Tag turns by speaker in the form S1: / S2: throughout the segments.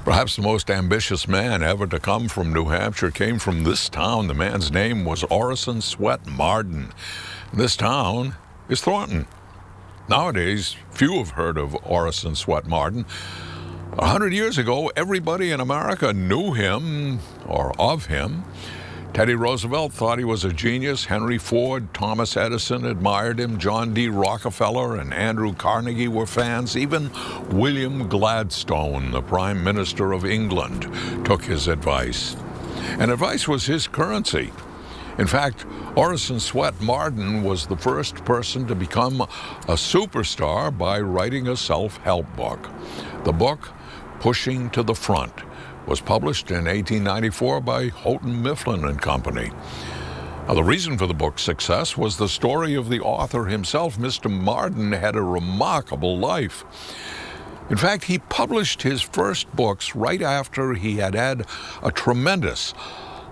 S1: Perhaps the most ambitious man ever to come from New Hampshire came from this town. The man's name was Orison Swett Marden. This town is Thornton. Nowadays, few have heard of Orison Swett Marden. 100 years ago, everybody in America knew him, or of him. Teddy Roosevelt thought he was a genius. Henry Ford, Thomas Edison admired him. John D. Rockefeller and Andrew Carnegie were fans. Even William Gladstone, the Prime Minister of England, took his advice. And advice was his currency. In fact, Orison Swett Marden was the first person to become a superstar by writing a self-help book. The book, Pushing to the Front, was published in 1894 by Houghton Mifflin and Company. Now, the reason for the book's success was the story of the author himself. Mr. Marden had a remarkable life. In fact, he published his first books right after he had had a tremendous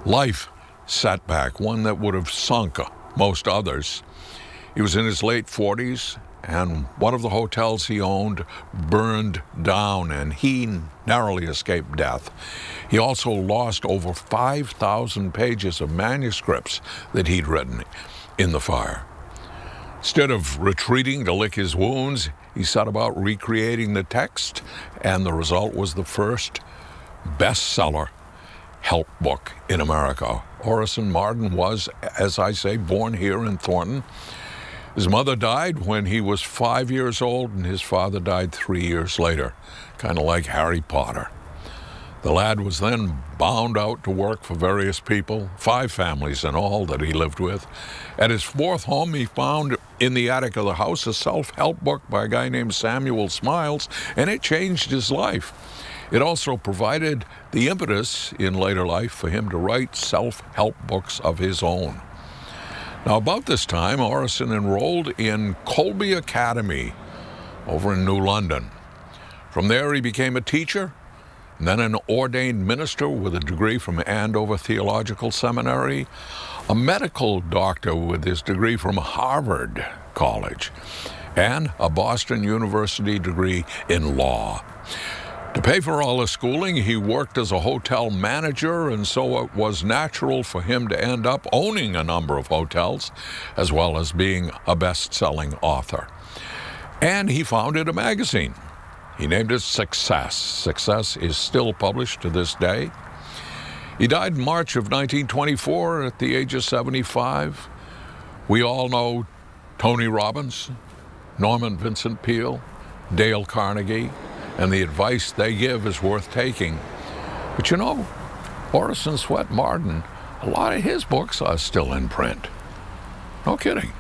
S1: life setback, one that would have sunk most others. He was in his late 40s, and one of the hotels he owned burned down, and he narrowly escaped death. He also lost over 5,000 pages of manuscripts that he'd written in the fire. Instead of retreating to lick his wounds, he set about recreating the text, and the result was the first bestseller help book in America. Orison Marden was, as I say, born here in Thornton. His mother died when he was 5 years old, and his father died 3 years later, kind of like Harry Potter. The lad was then bound out to work for various people, 5 families in all that he lived with. At his fourth home, he found in the attic of the house a self-help book by a guy named Samuel Smiles, and it changed his life. It also provided the impetus in later life for him to write self-help books of his own. Now, about this time, Orison enrolled in Colby Academy over in New London. From there, he became a teacher, and then an ordained minister with a degree from Andover Theological Seminary, a medical doctor with his degree from Harvard College, and a Boston University degree in law. To pay for all his schooling, he worked as a hotel manager, and so it was natural for him to end up owning a number of hotels, as well as being a best-selling author. And he founded a magazine. He named it Success. Success is still published to this day. He died in March of 1924 at the age of 75. We all know Tony Robbins, Norman Vincent Peale, Dale Carnegie, and the advice they give is worth taking. But you know, Orison Swett Marden, a lot of his books are still in print. No kidding.